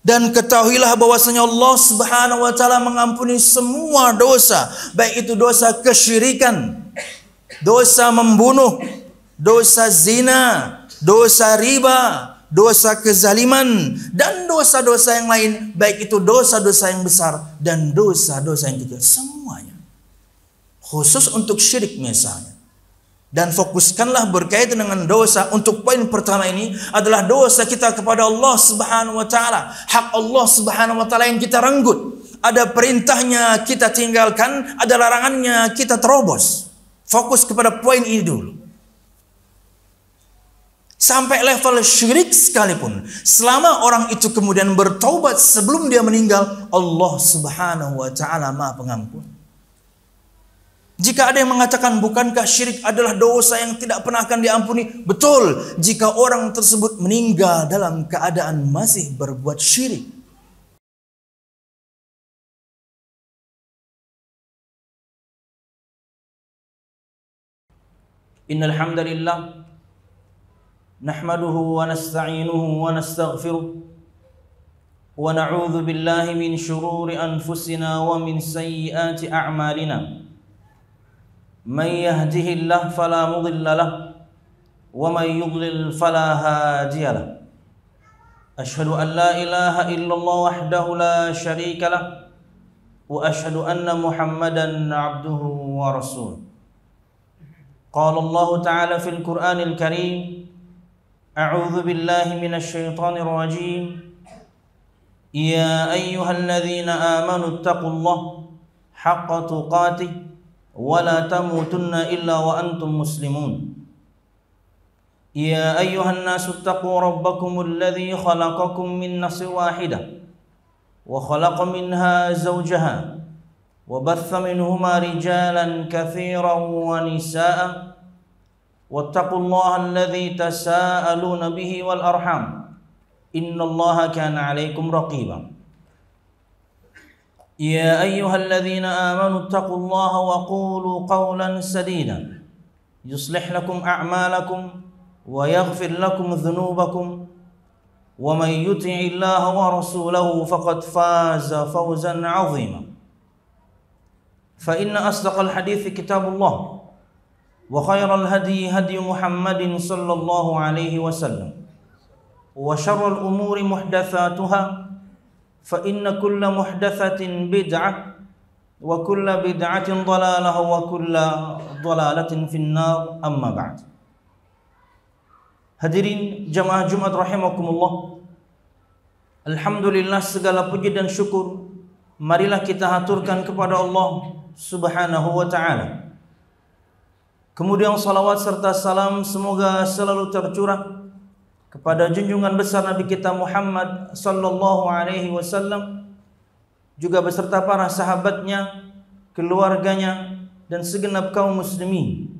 Dan ketahuilah bahwasanya Allah Subhanahu wa taala mengampuni semua dosa, baik itu dosa kesyirikan, dosa membunuh, dosa zina, dosa riba, dosa kezaliman, dan dosa-dosa yang lain, baik itu dosa-dosa yang besar dan dosa-dosa yang kecil, semuanya. Khusus untuk syirik misalnya. Dan fokuskanlah berkaitan dengan dosa. Untuk poin pertama ini adalah dosa kita kepada Allah Subhanahu wa taala. Hak Allah Subhanahu wa taala yang kita renggut. Ada perintahnya kita tinggalkan, ada larangannya kita terobos. Fokus kepada poin ini dulu. Sampai level syirik sekalipun, selama orang itu kemudian bertaubat sebelum dia meninggal, Allah Subhanahu wa taala Maha Pengampun. Jika ada yang mengatakan bukankah syirik adalah dosa yang tidak pernah akan diampuni? Betul, jika orang tersebut meninggal dalam keadaan masih berbuat syirik. Innal hamdalillah nahmaduhu wa nasta'inuhu wa nastaghfiruh wa na'udzu billahi min shururi anfusina wa min sayyiati a'malina. من يهده الله فلا مضل له ومن يضلل فلا هادي له أشهد أن لا إله إلا الله وحده لا شريك له وأشهد أن محمدا عبده ورسوله قال الله تعالى في القرآن الكريم أعوذ بالله من الشيطان الرجيم يا أيها الذين آمنوا اتقوا الله حق تقاته ولا تموتن إلا وأنتم مسلمون يا أيها الناس اتقوا ربكم الذي خلقكم من نفس واحدة وخلق منها زوجها وبث منهما رجالا كثيرا ونساء واتقوا الله الذي تساءلون به والأرحام إن الله كان عليكم رقيبا يا أيها الذين آمنوا اتقوا الله وقولوا قولا سديدا يصلح لكم أعمالكم ويغفر لكم ذنوبكم ومن يطع الله ورسوله فقد فاز فوزا عظيما فإن أصدق الحديث كتاب الله وخير الهدي هدي محمد صلى الله عليه وسلم وشر الأمور محدثاتها فإن كل محدثة بدعة وكل بدعة ضلالة وكل ضلالة في النار أما بعد. Hadirin jamaah Jumat rahimakumullah. Alhamdulillah, segala puji dan syukur marilah kita haturkan kepada Allah Subhanahu wa taala. Kemudian salawat serta salam semoga selalu tercurah kepada junjungan besar Nabi kita Muhammad sallallahu alaihi wasallam, juga beserta para sahabatnya, keluarganya, dan segenap kaum muslimin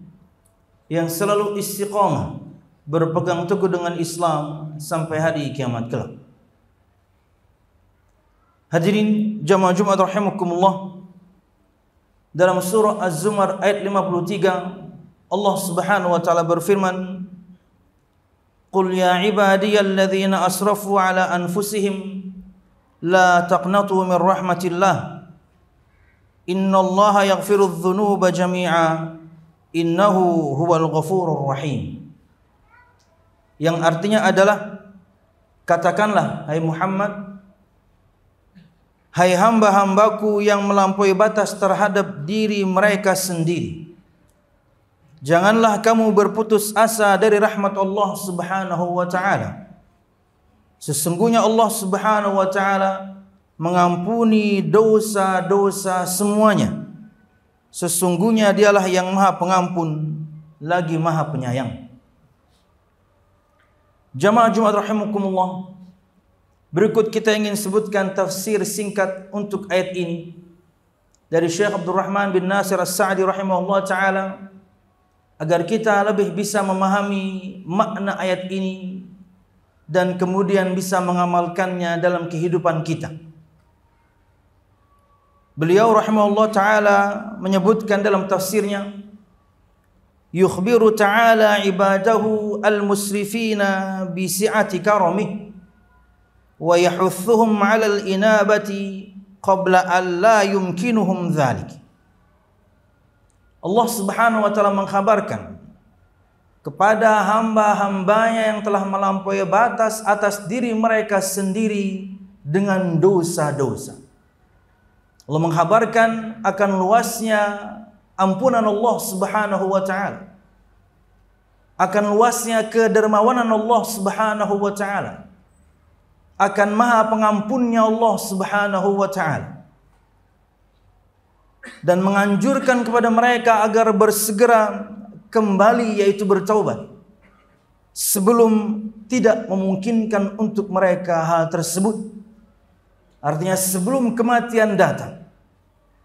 yang selalu istiqamah berpegang teguh dengan Islam sampai hari kiamat kelak. Hadirin jamaah Jumat rahimakumullah, dalam surah Az-Zumar ayat 53 Allah Subhanahu wa taala berfirman, Qul ya ibadiyalladzina asrafu ala anfusihim la taqnatu min rahmatillah innallaha yaghfirudz dzunuba jami'a innahu huwal ghafurur rahim. Yang artinya adalah, katakanlah hai Muhammad, hai hamba-hambaku yang melampaui batas terhadap diri mereka sendiri, janganlah kamu berputus asa dari rahmat Allah Subhanahu wa taala. Sesungguhnya Allah Subhanahu wa taala mengampuni dosa-dosa semuanya. Sesungguhnya Dialah yang Maha Pengampun lagi Maha Penyayang. Jamaah Jumat rahimakumullah, berikut kita ingin sebutkan tafsir singkat untuk ayat ini dari Syekh Abdurrahman bin Nasir As-Sa'di rahimahullah taala, agar kita lebih bisa memahami makna ayat ini dan kemudian bisa mengamalkannya dalam kehidupan kita. Beliau rahimahullah ta'ala menyebutkan dalam tafsirnya, yukhbiru ta'ala ibadahu al-musrifina bi si'ati karamih wa yahuthuhum 'ala al-inabati qabla an la yumkinuhum dhalik. Allah Subhanahu wa taala mengkhabarkan kepada hamba-hambanya yang telah melampaui batas atas diri mereka sendiri dengan dosa-dosa. Allah mengkhabarkan akan luasnya ampunan Allah Subhanahu wa taala, akan luasnya kedermawanan Allah Subhanahu wa taala, akan maha pengampunnya Allah Subhanahu wa taala, dan menganjurkan kepada mereka agar bersegera kembali, yaitu bertaubat, sebelum tidak memungkinkan untuk mereka hal tersebut. Artinya sebelum kematian datang.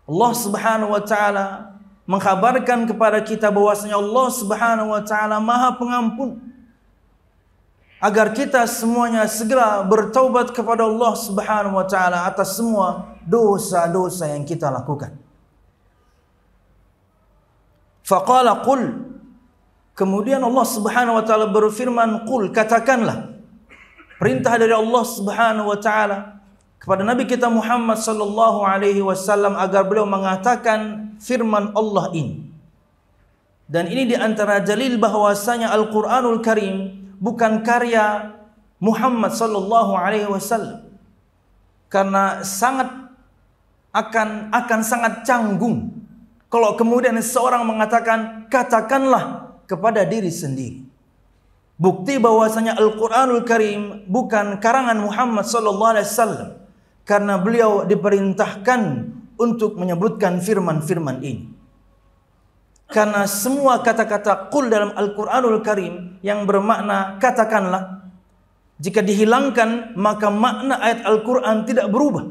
Allah Subhanahu wa taala mengkhabarkan kepada kita bahwasanya Allah Subhanahu wa taala Maha Pengampun, agar kita semuanya segera bertaubat kepada Allah Subhanahu wa taala atas semua dosa-dosa yang kita lakukan. Faqala qul, kemudian Allah Subhanahu wa taala berfirman, qul, katakanlah. Perintah dari Allah Subhanahu wa taala kepada Nabi kita Muhammad sallallahu alaihi wasallam agar beliau mengatakan firman Allah ini. Dan ini di antara dalil bahwasanya Al-Qur'anul Karim bukan karya Muhammad sallallahu alaihi wasallam. Karena akan sangat canggung kalau kemudian seorang mengatakan katakanlah kepada diri sendiri. Bukti bahwasanya Al-Qur'anul Karim bukan karangan Muhammad sallallahu alaihi wasallam, karena beliau diperintahkan untuk menyebutkan firman-firman ini. Karena semua kata-kata qul dalam Al-Qur'anul Karim yang bermakna katakanlah, jika dihilangkan maka makna ayat Al-Qur'an tidak berubah.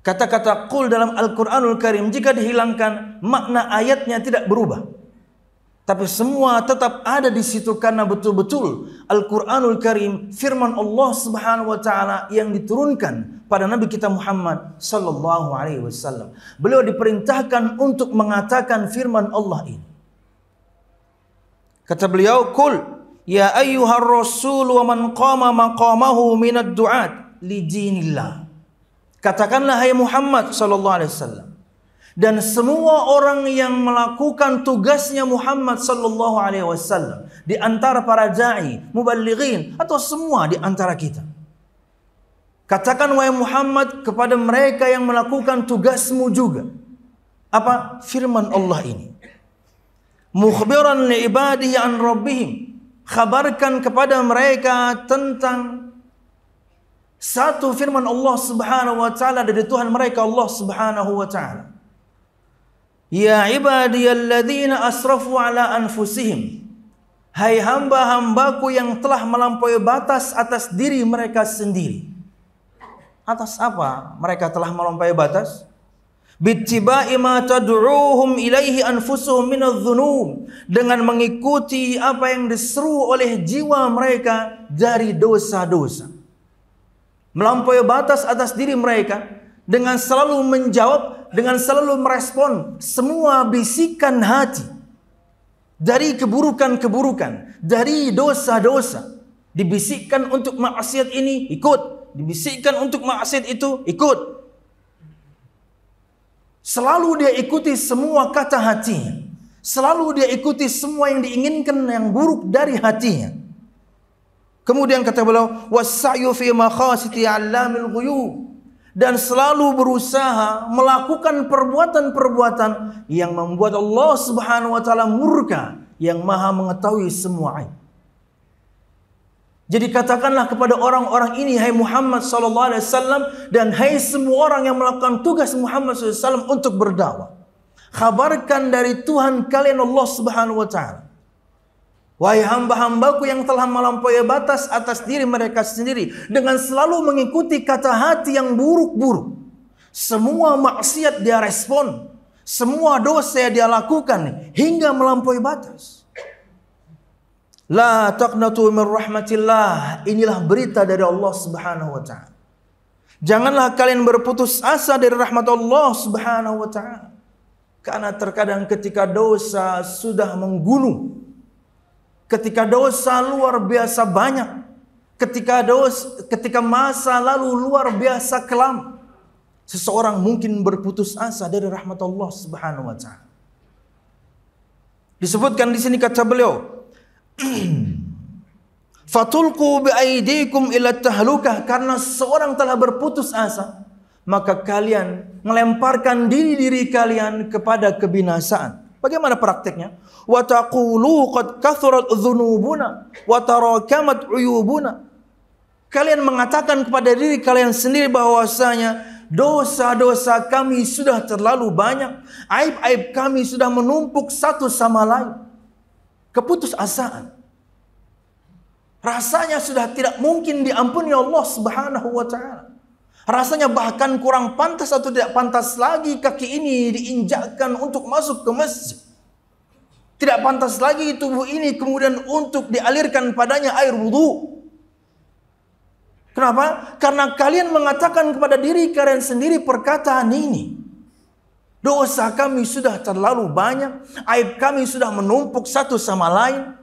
Kata-kata qul dalam Al-Qur'anul Karim jika dihilangkan makna ayatnya tidak berubah. Tapi semua tetap ada di situ karena betul-betul Al-Qur'anul Karim firman Allah Subhanahu wa taala yang diturunkan pada Nabi kita Muhammad sallallahu alaihi wasallam. Beliau diperintahkan untuk mengatakan firman Allah ini. Kata beliau, "Qul ya ayyuhar rasul wa man qama maqamahu minad du'at li dinillah." Katakanlah hai Muhammad sallallahu alaihi wasallam, dan semua orang yang melakukan tugasnya Muhammad sallallahu alaihi wasallam di antara para dai, muballighin, atau semua di antara kita. Katakan wahai Muhammad kepada mereka yang melakukan tugasmu juga. Apa? Firman Allah ini. Mukhbiran li ibadihi an rabbihim. Khabarkan kepada mereka tentang satu firman Allah Subhanahu wa taala dari Tuhan mereka Allah Subhanahu wa taala. Ya ibadiyalladzina asrafu ala anfusihim. Hai hamba-hambaku yang telah melampaui batas atas diri mereka sendiri. Atas apa mereka telah melampaui batas? Bittiba'i ma tad'uuhum ilaihi anfusuhum minadh-dhunub, dengan mengikuti apa yang diseru oleh jiwa mereka dari dosa-dosa. Melampaui batas atas diri mereka dengan selalu menjawab, dengan selalu merespon semua bisikan hati dari keburukan-keburukan, dari dosa-dosa. Dibisikkan untuk maksiat ini, ikut. Dibisikkan untuk maksiat itu, ikut. Selalu dia ikuti semua kata hatinya. Selalu dia ikuti semua yang diinginkan yang buruk dari hatinya. Kemudian kata beliau, was-sa'yu fi maqasiti 'allamil ghuyub, dan selalu berusaha melakukan perbuatan-perbuatan yang membuat Allah Subhanahu wa taala murka, yang Maha mengetahui semua aib. Jadi katakanlah kepada orang-orang ini, hai Muhammad sallallahu alaihi wasallam, dan hai semua orang yang melakukan tugas Muhammad sallallahu alaihi wasallam untuk berdakwah. Khabarkan dari Tuhan kalian Allah Subhanahu wa taala. Wahai hamba-hambaku yang telah melampaui batas atas diri mereka sendiri dengan selalu mengikuti kata hati yang buruk-buruk. Semua maksiat dia respon, semua dosa dia lakukan hingga melampaui batas. La taqnatu min rahmatillah. Inilah berita dari Allah Subhanahu wa taala. Janganlah kalian berputus asa dari rahmat Allah Subhanahu wa taala. Karena terkadang ketika dosa sudah menggunung, ketika dosa luar biasa banyak, ketika masa lalu luar biasa kelam, seseorang mungkin berputus asa dari rahmat Allah Subhanahu wa taala. Disebutkan di sini kata beliau, fatulqu biaidikum ila tahlukah, karena seorang telah berputus asa, maka kalian melemparkan diri kalian kepada kebinasaan. Bagaimana prakteknya? Wa taqulu qad kathurat dzunubuna wa tarakamat uyubuna. Kalian mengatakan kepada diri kalian sendiri bahwasanya dosa-dosa kami sudah terlalu banyak, aib-aib kami sudah menumpuk satu sama lain. Keputusasaan. Rasanya sudah tidak mungkin diampuni Allah Subhanahu wa taala. Rasanya bahkan kurang pantas atau tidak pantas lagi kaki ini diinjakkan untuk masuk ke masjid. Tidak pantas lagi tubuh ini kemudian untuk dialirkan padanya air wudu. Kenapa? Karena kalian mengatakan kepada diri kalian sendiri perkataan ini. Dosa kami sudah terlalu banyak, aib kami sudah menumpuk satu sama lain.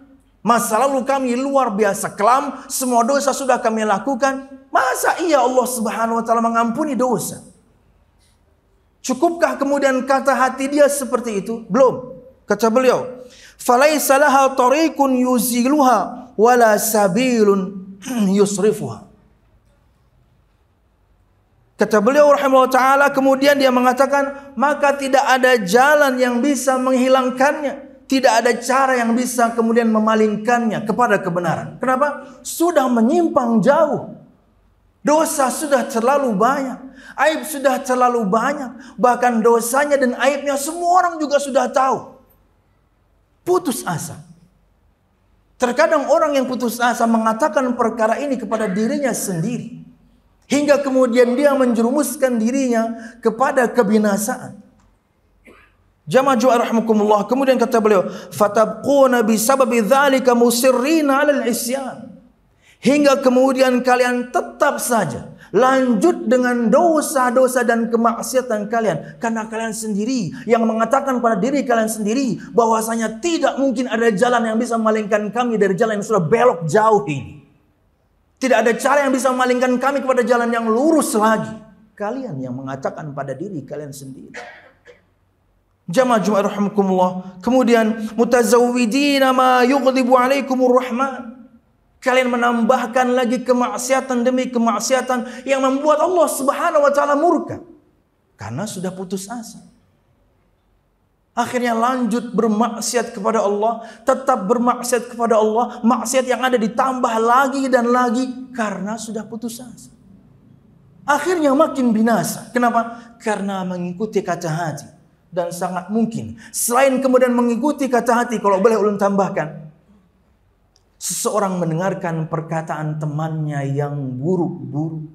Masa lalu kami luar biasa kelam, semua dosa sudah kami lakukan. Masa iya Allah Subhanahu wa taala mengampuni dosa? Cukupkah kemudian kata hati dia seperti itu? Belum. Kata beliau, "Falaisa laha tariqun yuziluha wala sabilun yusrifuha." Kata beliau rahimahullah ta'ala, kemudian dia mengatakan, maka tidak ada jalan yang bisa menghilangkannya. Tidak ada cara yang bisa kemudian memalingkannya kepada kebenaran. Kenapa? Sudah menyimpang jauh. Dosa sudah terlalu banyak. Aib sudah terlalu banyak. Bahkan dosanya dan aibnya semua orang juga sudah tahu. Putus asa. Terkadang orang yang putus asa mengatakan perkara ini kepada dirinya sendiri. Hingga kemudian dia menjerumuskan dirinya kepada kebinasaan. Jamaah rahmakumullah. Kemudian kata beliau, fatabquna bisababi dzalika musirrina 'alal isyan. Hingga kemudian kalian tetap saja lanjut dengan dosa-dosa dan kemaksiatan kalian, karena kalian sendiri yang mengatakan pada diri kalian sendiri bahwasanya tidak mungkin ada jalan yang bisa memalingkan kami dari jalan yang sudah belok jauh ini. Tidak ada cara yang bisa memalingkan kami kepada jalan yang lurus lagi. Kalian yang mengatakan pada diri kalian sendiri. Jamaah rahimakumullah. Kemudian mutazawwidina ma yughdibu alaikumur rahman. Kalian menambahkan lagi kemaksiatan demi kemaksiatan yang membuat Allah Subhanahu wa taala murka. Karena sudah putus asa. Akhirnya lanjut bermaksiat kepada Allah, tetap bermaksiat kepada Allah, maksiat yang ada ditambah lagi dan lagi karena sudah putus asa. Akhirnya makin binasa. Kenapa? Karena mengikuti kata hati. Dan sangat mungkin selain kemudian mengikuti kata hati, kalau boleh ulun tambahkan, seseorang mendengarkan perkataan temannya yang buruk-buruk.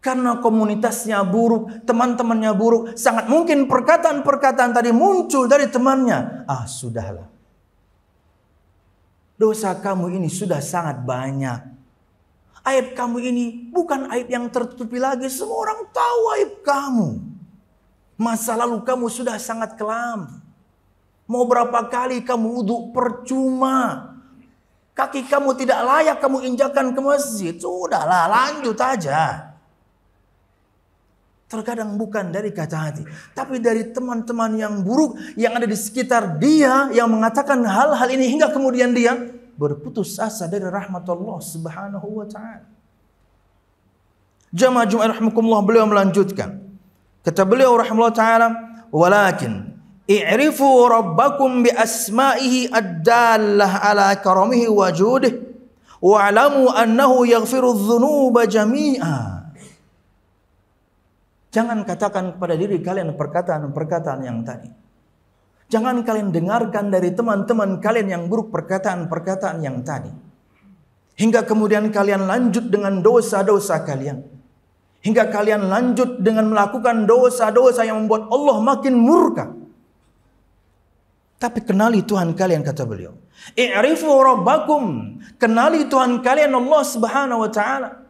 Karena komunitasnya buruk, teman-temannya buruk, sangat mungkin perkataan-perkataan tadi muncul dari temannya. Ah, sudahlah. Dosa kamu ini sudah sangat banyak. Aib kamu ini bukan aib yang tertutupi lagi. Semua orang tahu aib kamu. Masa lalu kamu sudah sangat kelam. Mau berapa kali kamu wudhu percuma. Kaki kamu tidak layak kamu injakan ke masjid. Sudahlah, lanjut aja. Terkadang bukan dari kata hati, tapi dari teman-teman yang buruk yang ada di sekitar dia yang mengatakan hal-hal ini hingga kemudian dia berputus asa dari rahmat Allah Subhanahu wa taala. Jamaah rahimakumullah, beliau melanjutkan. Kata beliau rahimahullah taala, "Walakin i'rifu rabbakum bi asma'ihi ad-dallah ala karamihi wa judihi wa'lamu annahu yaghfiru dzunuba jami'a." Jangan katakan kepada diri kalian perkataan-perkataan yang tadi. Jangan kalian dengarkan dari teman-teman kalian yang buruk perkataan-perkataan yang tadi. Hingga kemudian kalian lanjut dengan dosa-dosa kalian. Hingga kalian lanjut dengan melakukan dosa-dosa yang membuat Allah makin murka. Tapi kenali Tuhan kalian, kata beliau. I'rifu rabbakum. Kenali Tuhan kalian Allah Subhanahu wa taala.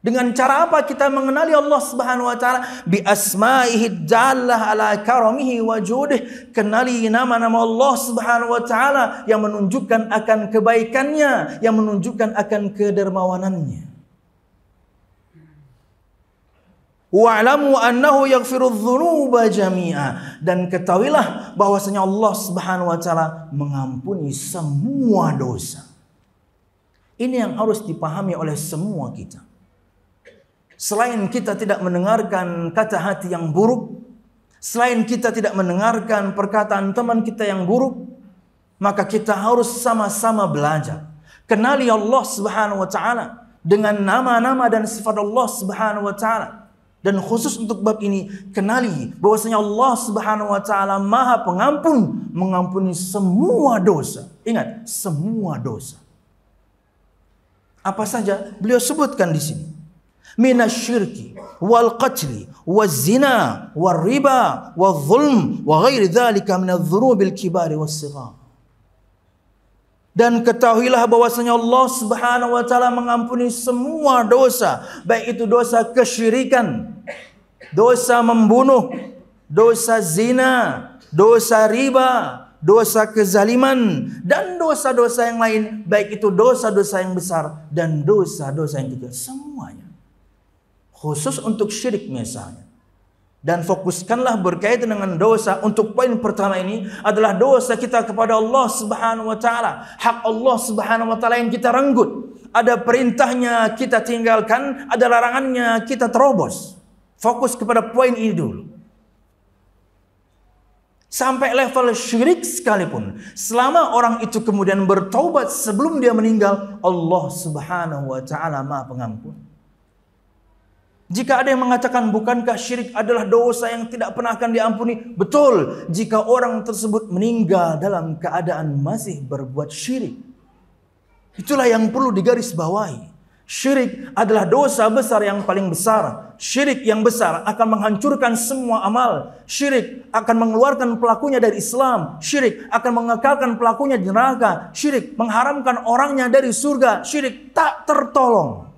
Dengan cara apa kita mengenali Allah Subhanahu wa taala? Bi asma'ihi jallah ala karamihi wa judih. Kenali nama-nama Allah Subhanahu wa taala yang menunjukkan akan kebaikannya, yang menunjukkan akan kedermawanannya. Wa'lamu annahu yaghfiru dzunuba jami'a, dan ketahuilah bahwasanya Allah Subhanahu wa taala mengampuni semua dosa. Ini yang harus dipahami oleh semua kita. Selain kita tidak mendengarkan kata hati yang buruk, selain kita tidak mendengarkan perkataan teman kita yang buruk, maka kita harus sama-sama belajar. Kenali Allah Subhanahu wa taala dengan nama-nama dan sifat Allah Subhanahu wa taala. Dan khusus untuk bab ini, kenali bahwasanya Allah Subhanahu wa taala Maha Pengampun, mengampuni semua dosa. Ingat, semua dosa. Apa saja beliau sebutkan di sini. Minasyirki wal qatli waz zina wal riba wal zulm wa ghairi dzalika minadz-dzunubil kibari was shighar. Dan ketahuilah bahwasanya Allah Subhanahu wa taala mengampuni semua dosa, baik itu dosa kesyirikan, dosa membunuh, dosa zina, dosa riba, dosa kezaliman, dan dosa-dosa yang lain, baik itu dosa-dosa yang besar dan dosa-dosa yang kecil, semuanya. Khusus untuk syirik misalnya. Dan fokuskanlah berkaitan dengan dosa. Untuk poin pertama ini adalah dosa kita kepada Allah Subhanahu wa taala. Hak Allah Subhanahu wa taala yang kita renggut. Ada perintahnya kita tinggalkan, ada larangannya kita terobos. Fokus kepada poin ini dulu. Sampai level syirik sekalipun, selama orang itu kemudian bertaubat sebelum dia meninggal, Allah Subhanahu wa taala Maha Pengampun. Jika ada yang mengatakan bukankah syirik adalah dosa yang tidak pernah akan diampuni? Betul, jika orang tersebut meninggal dalam keadaan masih berbuat syirik. Itulah yang perlu digarisbawahi. Syirik adalah dosa besar yang paling besar. Syirik yang besar akan menghancurkan semua amal. Syirik akan mengeluarkan pelakunya dari Islam. Syirik akan mengekalkan pelakunya di neraka. Syirik mengharamkan orangnya dari surga. Syirik tak tertolong.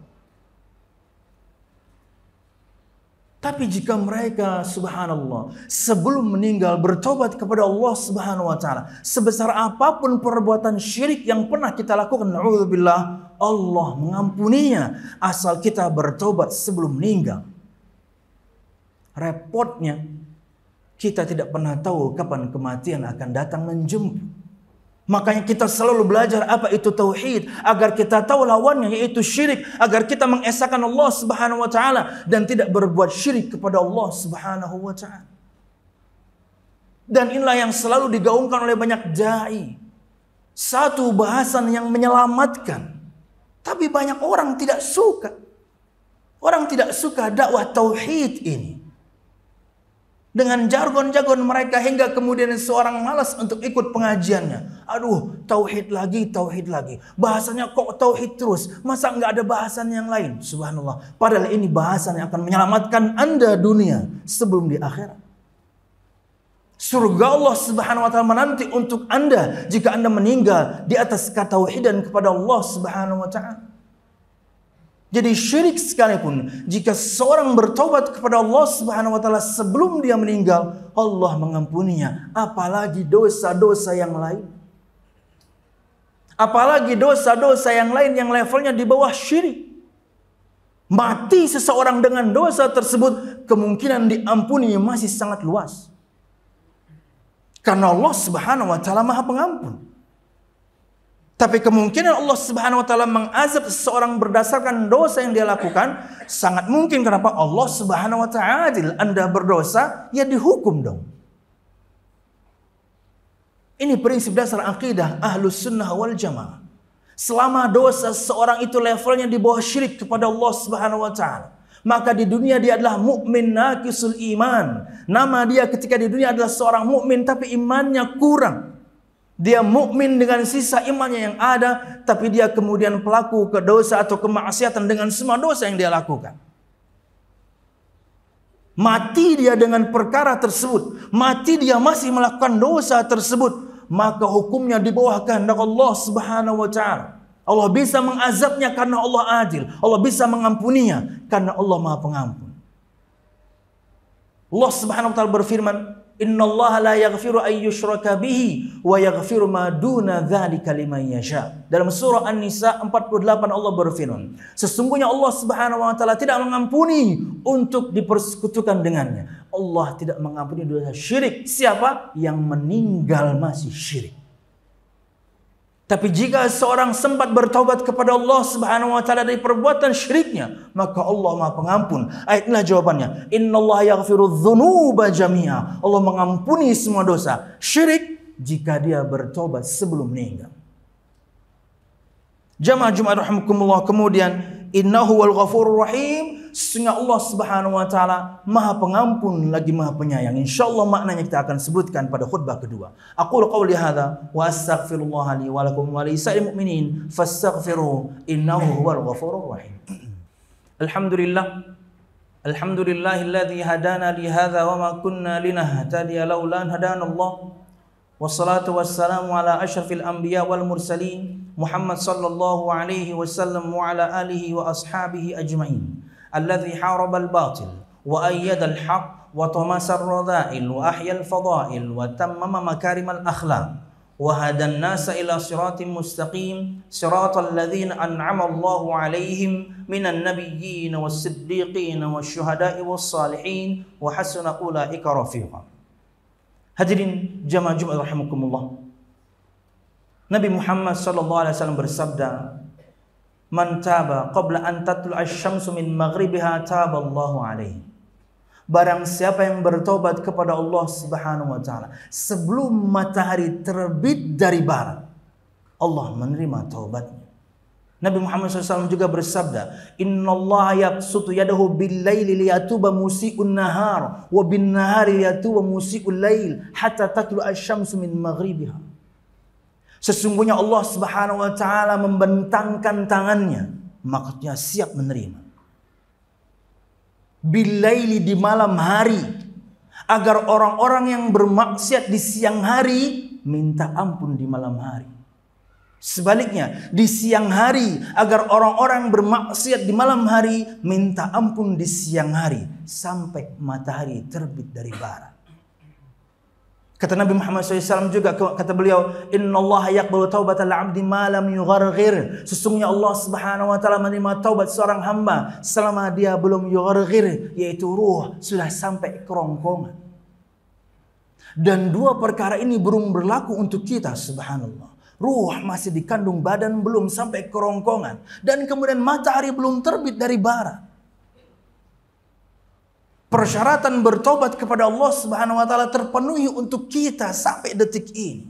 Tapi jika mereka, subhanallah, sebelum meninggal bertobat kepada Allah Subhanahu wa taala, sebesar apapun perbuatan syirik yang pernah kita lakukan, na'udzubillah, Allah mengampuninya asal kita bertobat sebelum meninggal. Repotnya, kita tidak pernah tahu kapan kematian akan datang menjemput. Makanya kita selalu belajar apa itu tauhid, agar kita tahu lawannya yaitu syirik, agar kita mengesahkan Allah Subhanahu wa taala dan tidak berbuat syirik kepada Allah Subhanahu wa taala. Dan inilah yang selalu digaungkan oleh banyak dai. Satu bahasan yang menyelamatkan. Tapi banyak orang tidak suka. Orang tidak suka dakwah tauhid ini. Dengan jargon-jargon mereka hingga kemudian seorang malas untuk ikut pengajiannya. Aduh, tauhid lagi, tauhid lagi. Bahasanya kok tauhid terus? Masa nggak ada bahasan yang lain? Subhanallah. Padahal ini bahasan yang akan menyelamatkan Anda dunia sebelum di akhirat. Surga Allah Subhanahu wa taala menanti untuk Anda jika Anda meninggal di atas ketauhidan kepada Allah Subhanahu wa taala. Jadi syirik sekalipun, jika seorang bertobat kepada Allah Subhanahu wa taala sebelum dia meninggal, Allah mengampuninya. Apalagi dosa-dosa yang lain. Apalagi dosa-dosa yang lain yang levelnya di bawah syirik. Mati seseorang dengan dosa tersebut, kemungkinan diampuni masih sangat luas. Karena Allah Subhanahu wa taala Maha Pengampun. Tapi kemungkinan Allah Subhanahu wa taala mengazab seseorang berdasarkan dosa yang dia lakukan sangat mungkin. Kenapa? Allah Subhanahu wa taala adil. Anda berdosa, ya dihukum dong. Ini prinsip dasar akidah Ahlus Sunnah wal Jamaah. Selama dosa seseorang itu levelnya di bawah syirik kepada Allah Subhanahu wa taala, maka di dunia dia adalah mukmin naqisul iman. Nama dia ketika di dunia adalah seorang mukmin tapi imannya kurang. Dia mukmin dengan sisa imannya yang ada, tapi dia kemudian pelaku kedosa atau kemaksiatan dengan semua dosa yang dia lakukan. Mati dia dengan perkara tersebut, mati dia masih melakukan dosa tersebut, maka hukumnya di bawah kehendak Allah Subhanahu wa taala. Allah bisa mengazabnya karena Allah adil. Allah bisa mengampuninya karena Allah Maha Pengampun. Allah Subhanahu wa taala berfirman, "Innallaha la yaghfiru an yushraka bihi wa yaghfiru ma duna dzalika liman yasha." Dalam surah An-Nisa 48 Allah berfirman, sesungguhnya Allah Subhanahu wa taala tidak mengampuni untuk dipersekutukan dengannya. Allah tidak mengampuni dosa syirik. Siapa yang meninggal masih syirik. Tapi jika seorang sempat bertaubat kepada Allah Subhanahu wa taala dari perbuatan syiriknya, maka Allah Maha Pengampun. Ayat inilah jawabannya. Innallaha yaghfiru dzunuba jami'a. Allah mengampuni semua dosa syirik jika dia bertobat sebelum meninggal. Jamaah Jumat rahimakumullah, kemudian innahu wal ghafurur rahim. Sesungguhnya Allah Subhanahu wa taala Maha Pengampun lagi Maha Penyayang. Insyaallah maknanya kita akan sebutkan pada khutbah kedua. Aqulu qawli hadza wa astaghfirullah li wa lakum wa lisa'il mu'minin fastaghfiruhu innahu huwal ghafurur rahim. Alhamdulillahilladzi hadana li hadza wa ma kunna linahtadiya laula an hadana Allah. Wassalatu wassalamu ala asyrafil anbiya wal mursalin Muhammad sallallahu alaihi wasallam wa ala alihi wa ashabihi ajma'in. الذي حارب الباطل وأيد الحق وطمس الرذائل وأحيا الفضائل وتمم مكارم الأخلاق وهدى الناس إلى صراط مستقيم صراط الذين أنعم الله عليهم من النبيين والصديقين والشهداء والصالحين وحسن أولئك رفيقا. Hadirin jamaah Jumat rahimakumullah, Nabi Muhammad sallallahu alaihi wasallam bersabda, "Man taba qabla an tatlu'a asy-syamsu min maghribiha taballahu alaihi." Barang siapa yang bertobat kepada Allah Subhanahu wa taala sebelum matahari terbit dari barat, Allah menerima taubatnya. Nabi Muhammad SAW juga bersabda, "Innallaha yabsutu yadahu bil-laili liyatuba musii'un nahar wa bin-nahari liyatuba musii'ul lail hatta tatlu'a asy-syamsu min maghribiha." Sesungguhnya Allah Subhanahu wa taala membentangkan tangannya, maksudnya siap menerima. Bilaili, di malam hari, agar orang-orang yang bermaksiat di siang hari minta ampun di malam hari. Sebaliknya, di siang hari agar orang-orang yang bermaksiat di malam hari minta ampun di siang hari sampai matahari terbit dari barat. Kata Nabi Muhammad SAW juga, kata beliau, "Innallaha yaqbalu taubatal 'abdi ma lam yugharghir." Sesungguhnya Allah Subhanahu wa taala menerima taubat seorang hamba selama dia belum yugharghir, yaitu ruh sudah sampai kerongkongan. Dan dua perkara ini belum berlaku untuk kita, subhanallah. Ruh masih dikandung badan, belum sampai kerongkongan, dan kemudian matahari belum terbit dari barat. Persyaratan bertobat kepada Allah Subhanahu wa taala terpenuhi untuk kita sampai detik ini.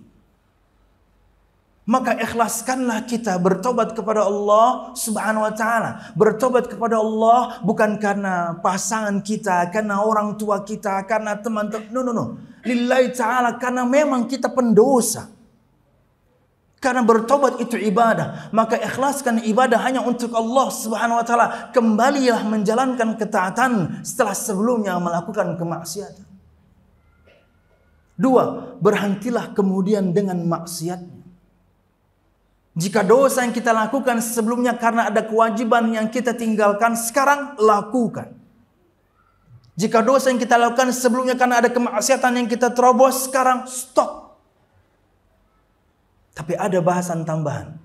Maka ikhlaskanlah kita bertobat kepada Allah Subhanahu wa taala. Bertobat kepada Allah bukan karena pasangan kita, karena orang tua kita, karena teman-teman. No. Lillahi taala, karena memang kita pendosa. Karena bertobat itu ibadah, maka ikhlaskan ibadah hanya untuk Allah Subhanahu wa taala. Kembalilah menjalankan ketaatan setelah sebelumnya melakukan kemaksiatan. 2. Berhentilah kemudian dengan maksiatnya. Jika dosa yang kita lakukan sebelumnya karena ada kewajiban yang kita tinggalkan, sekarang lakukan. Jika dosa yang kita lakukan sebelumnya karena ada kemaksiatan yang kita terobos, sekarang stop. Tapi ada bahasan tambahan.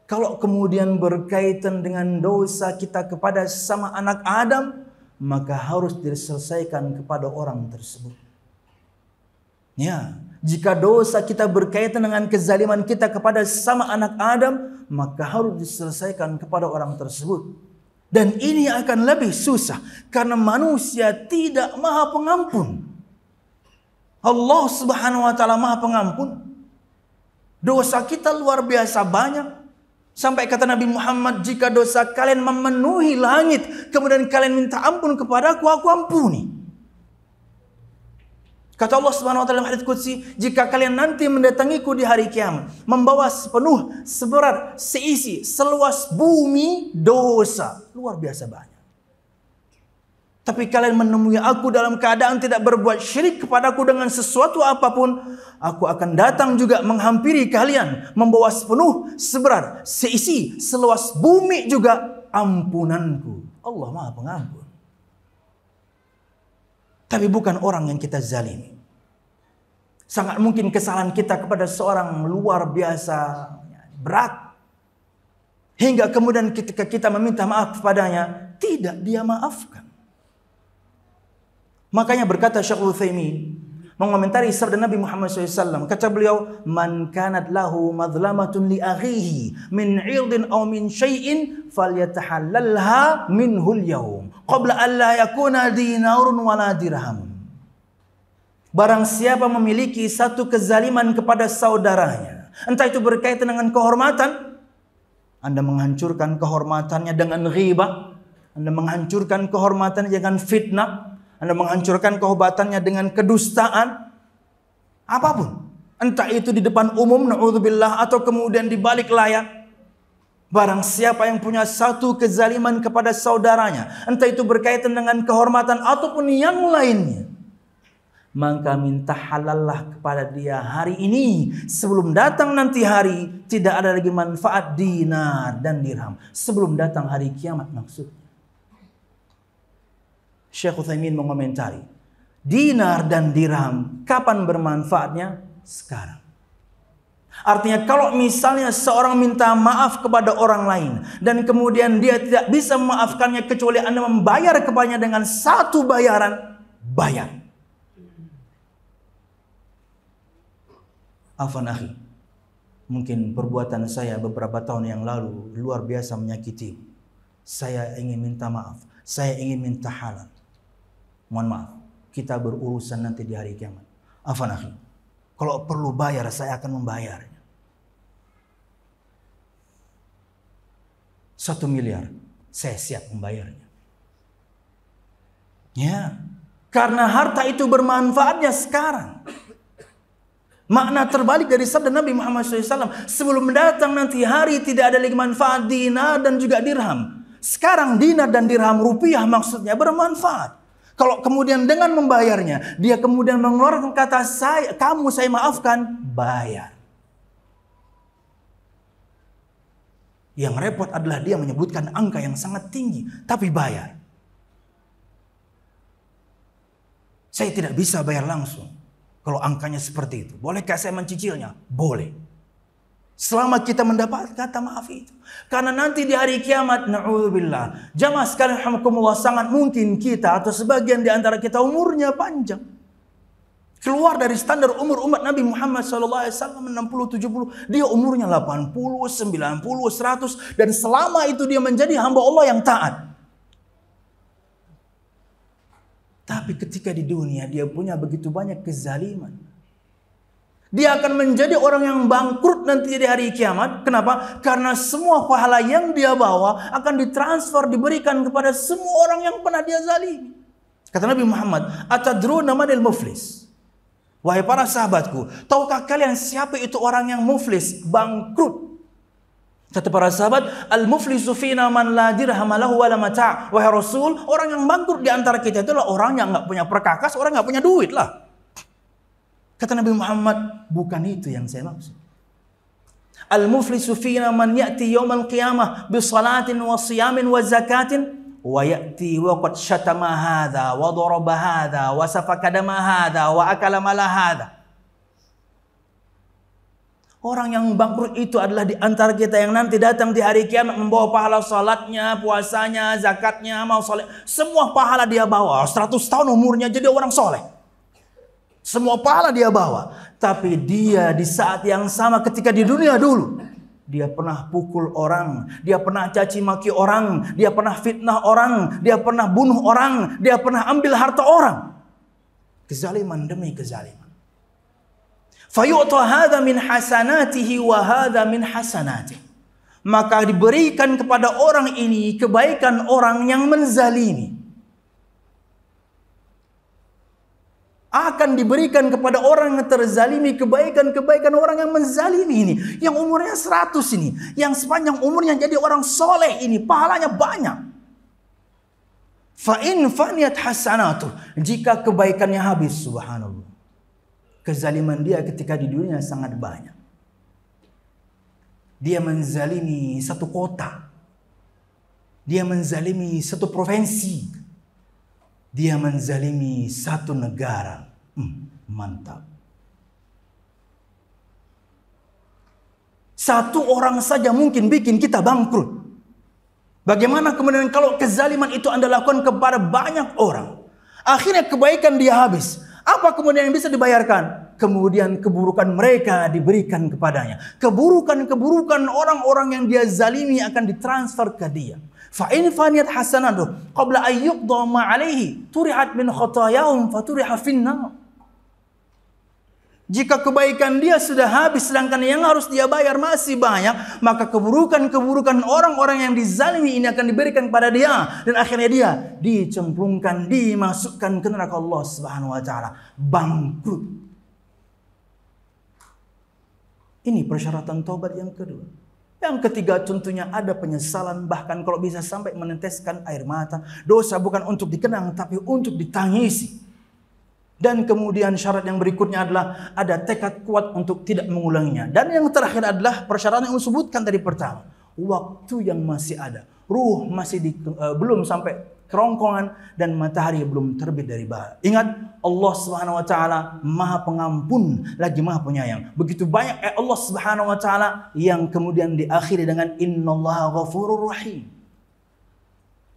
Kalau kemudian berkaitan dengan dosa kita kepada sama anak Adam, maka harus diselesaikan kepada orang tersebut. Ya, jika dosa kita berkaitan dengan kezaliman kita kepada sama anak Adam, maka harus diselesaikan kepada orang tersebut. Dan ini akan lebih susah karena manusia tidak Maha Pengampun. Allah Subhanahu wa taala Maha Pengampun. Dosa kita luar biasa banyak. Sampai kata Nabi Muhammad, jika dosa kalian memenuhi langit, kemudian kalian minta ampun kepadaku, aku ampuni. Kata Allah Subhanahu wa taala dalam hadits qudsi, jika kalian nanti mendatangiku di hari kiamat, membawa sepenuh, seberat, seisi, seluas bumi dosa. Luar biasa banyak. Tapi kalian menemui aku dalam keadaan tidak berbuat syirik kepadaku dengan sesuatu apapun, aku akan datang juga menghampiri kalian, membawa sepenuh, seberat, seisi, seluas bumi juga ampunanku. Allah Maha Pengampun. Tapi bukan orang yang kita zalimi. Sangat mungkin kesalahan kita kepada seorang luar biasa berat. Hingga kemudian ketika kita meminta maaf kepadanya, tidak dia maafkan. Makanya berkata Syekh Utsaimin mengomentari sabda Nabi Muhammad SAW, kata beliau, "Man kanat lahu madlamatun li akhihi min 'irdin aw min syai'in falyatahallalha minhu al-yawm qabla an la yakuna dinarun wala dirham." Barang siapa memiliki satu kezaliman kepada saudaranya, entah itu berkaitan dengan kehormatan, Anda menghancurkan kehormatannya dengan ghibah, Anda menghancurkan kehormatannya dengan fitnah, Anda menghancurkan kehormatannya dengan kedustaan, apapun. Entah itu di depan umum, na'udzubillah, atau kemudian di balik layar. Barang siapa yang punya satu kezaliman kepada saudaranya, entah itu berkaitan dengan kehormatan ataupun yang lainnya, maka minta halallah kepada dia hari ini, sebelum datang nanti hari tidak ada lagi manfaat dinar dan dirham. Sebelum datang hari kiamat maksudnya. Syekh Utsaimin mengomentari, dinar dan dirham kapan bermanfaatnya? Sekarang. Artinya kalau misalnya seorang minta maaf kepada orang lain dan kemudian dia tidak bisa memaafkannya kecuali Anda membayar kepadanya dengan satu bayaran, bayar. Afwan akhi, mungkin perbuatan saya beberapa tahun yang lalu luar biasa menyakiti. Saya ingin minta maaf, saya ingin minta halal. Mohon maaf, kita berurusan nanti di hari kiamat. Afwan akhi, kalau perlu bayar saya akan membayarnya. 1 miliar saya siap membayarnya. Ya, karena harta itu bermanfaatnya sekarang. Makna terbalik dari sabda Nabi Muhammad SAW, sebelum datang nanti hari tidak ada lagi manfaat dinar dan juga dirham. Sekarang dinar dan dirham, rupiah maksudnya, bermanfaat. Kalau kemudian dengan membayarnya, dia kemudian mengeluarkan kata kamu saya maafkan, bayar. Yang repot adalah dia menyebutkan angka yang sangat tinggi, tapi bayar. Saya tidak bisa bayar langsung. Kalau angkanya seperti itu, bolehkah saya mencicilnya? Boleh. Selama kita mendapat kata maaf itu. Karena nanti di hari kiamat, na'udzubillah, jamaah sekalian rahimakumullah, sangat mungkin kita atau sebagian di antara kita umurnya panjang. Keluar dari standar umur umat Nabi Muhammad SAW 60-70. Dia umurnya 80, 90, 100. Dan selama itu dia menjadi hamba Allah yang taat. Tapi ketika di dunia dia punya begitu banyak kezaliman, dia akan menjadi orang yang bangkrut nanti di hari kiamat. Kenapa? Karena semua pahala yang dia bawa akan ditransfer, diberikan kepada semua orang yang pernah dia zalimi. Kata Nabi Muhammad, "Atadruna manil muflis?" Wahai para sahabatku, tahukah kalian siapa itu orang yang muflis, bangkrut? Kata para sahabat, al-muflisu fina man la dirham lahu wala mata'. Wahai Rasul, orang yang bangkrut di antara kita itulah orang yang enggak punya perkakas, orang enggak punya duit lah. Kata Nabi Muhammad, bukan itu yang saya maksud. Al-muflisu fina man ya'ti yawmal qiyamah bi salatin wa siyamin wa zakatin wa ya'ti wa qad syatama hadha wa daraba hadha wa safaka dama hadha wa akala mala hadha. Orang yang bangkrut itu adalah di antara kita yang nanti datang di hari kiamat membawa pahala salatnya, puasanya, zakatnya, mau soleh. Semua pahala dia bawa. 100 tahun umurnya jadi orang soleh. Semua pahala dia bawa. Tapi dia di saat yang sama ketika di dunia dulu, dia pernah pukul orang, dia pernah caci maki orang, dia pernah fitnah orang, dia pernah bunuh orang, dia pernah ambil harta orang. Kezaliman demi kezaliman. Fayu'ta hadha min hasanatihi wa hadha min hasanatihi. Maka diberikan kepada orang ini kebaikan orang yang menzalimi. Akan diberikan kepada orang yang terzalimi kebaikan-kebaikan orang yang menzalimi ini. Yang umurnya 100 ini. Yang sepanjang umurnya jadi orang soleh ini. Pahalanya banyak. Fa in faniyat hasanatuh, jika kebaikannya habis, subhanallah. Kezaliman dia ketika di dunia sangat banyak. Dia menzalimi satu kota. Dia menzalimi satu provinsi. Dia menzalimi satu negara. Mantap. Satu orang saja mungkin bikin kita bangkrut. Bagaimana kemudian kalau kezaliman itu Anda lakukan kepada banyak orang? Akhirnya kebaikan dia habis. Apa kemudian yang bisa dibayarkan? Kemudian keburukan mereka diberikan kepadanya. Keburukan-keburukan orang-orang yang dia zalimi akan ditransfer ke dia. Fa in faniyat hasanatuh qabla an yuqda ma alaihi turihat min khatayahum faturiha finnar. Jika kebaikan dia sudah habis sedangkan yang harus dia bayar masih banyak, maka keburukan-keburukan orang-orang yang dizalimi ini akan diberikan kepada dia dan akhirnya dia dicemplungkan, dimasukkan ke neraka Allah Subhanahu wa taala, bangkrut. Ini persyaratan taubat yang kedua. Yang ketiga tentunya ada penyesalan, bahkan kalau bisa sampai meneteskan air mata. Dosa bukan untuk dikenang tapi untuk ditangisi. Dan kemudian syarat yang berikutnya adalah ada tekad kuat untuk tidak mengulanginya. Dan yang terakhir adalah persyaratan yang disebutkan tadi pertama. Waktu yang masih ada. Ruh masih belum sampai kerongkongan dan matahari belum terbit dari barat. Ingat, Allah Subhanahu wa taala Maha Pengampun lagi Maha Penyayang. Begitu banyak Allah Subhanahu wa taala yang kemudian diakhiri dengan innallaha ghafurur rahim.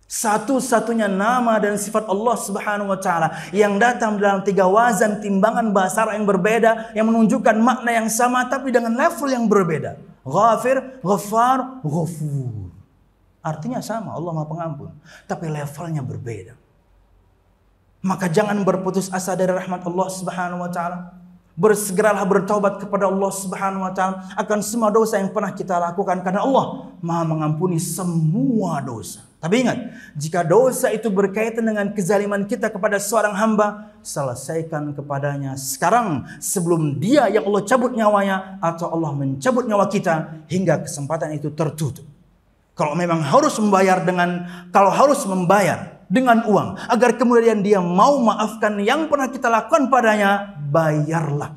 Satu-satunya nama dan sifat Allah Subhanahu wa taala yang datang dalam 3 wazan timbangan bahasa Arab yang berbeda, yang menunjukkan makna yang sama tapi dengan level yang berbeda. Ghafir, Ghaffar, Ghafur. Artinya sama, Allah Maha Pengampun, tapi levelnya berbeda. Maka jangan berputus asa dari rahmat Allah Subhanahu wa taala. Bersegeralah bertaubat kepada Allah Subhanahu wa taala akan semua dosa yang pernah kita lakukan karena Allah Maha mengampuni semua dosa. Tapi ingat, jika dosa itu berkaitan dengan kezaliman kita kepada seorang hamba, selesaikan kepadanya sekarang sebelum dia yang Allah cabut nyawanya atau Allah mencabut nyawa kita hingga kesempatan itu tertutup. Kalau memang harus membayar dengan uang agar kemudian dia mau maafkan yang pernah kita lakukan padanya, bayarlah.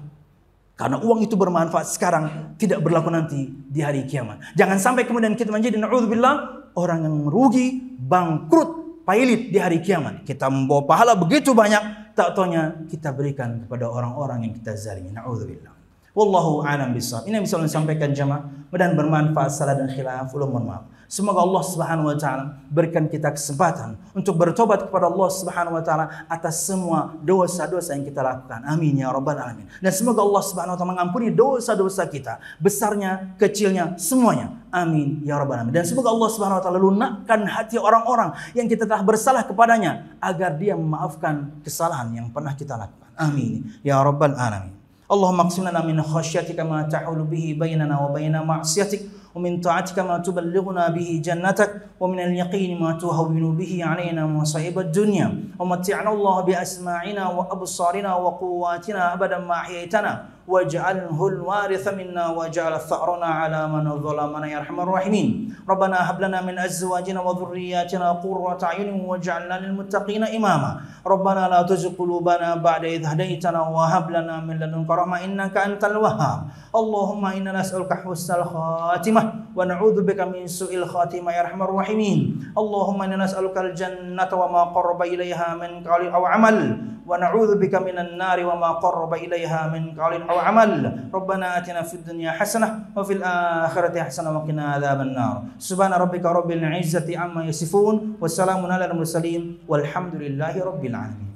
Karena uang itu bermanfaat sekarang, tidak berlaku nanti di hari kiamat. Jangan sampai kemudian kita menjadi na'udzubillah orang yang merugi, bangkrut, pailit di hari kiamat. Kita membawa pahala begitu banyak, tak taunya kita berikan kepada orang-orang yang kita zalimi. Na'udzubillah. Wallahu a'lam bishawab. Ini yang bisa saya sampaikan jemaah, mudah-mudahan bermanfaat. Salah dan khilaf, mohon maaf. Semoga Allah Subhanahu wa taala berikan kita kesempatan untuk bertobat kepada Allah Subhanahu wa taala atas semua dosa-dosa yang kita lakukan. Amin ya rabbal alamin. Dan semoga Allah Subhanahu wa taala mengampuni dosa-dosa kita, besarnya, kecilnya, semuanya. Amin ya rabbal alamin. Dan semoga Allah Subhanahu wa taala lunakkan hati orang-orang yang kita telah bersalah kepadanya agar dia memaafkan kesalahan yang pernah kita lakukan. Amin ya rabbal alamin. Allahumma qsim lana min khasyatika ma tahulu bihi bainana wa baina ma'siyatik ومن طاعتك ما تبلغنا به جنتك ومن اليقين ما تهون به علينا مصائب الدنيا ومتعنا الله بأسماعنا وأبصارنا وقواتنا أبدا ما أحييتنا واجعله الوارث منا واجعل ثأرنا على من ظلمنا يا أرحم الراحمين ربنا هب لنا من أزواجنا وذرياتنا قرة أعين واجعلنا للمتقين إماما ربنا لا تزغ قلوبنا بعد إذ هديتنا وهب لنا من لدنك رحمة إنك أنت الوهاب اللهم إنا نسألك حسن الخاتمة ونعوذ بك من سوء الخاتمة يا أرحم الراحمين اللهم إنا نسألك الجنة وما قرب إليها من قول أو عمل ونعوذ بك من النار وما قرب إليها من قول أو عمل ربنا آتنا في الدنيا حسنة وفي الآخرة حسنة وقنا عذاب النار سبحان ربك رب العزة عما يصفون والسلام على المرسلين والحمد لله رب العالمين.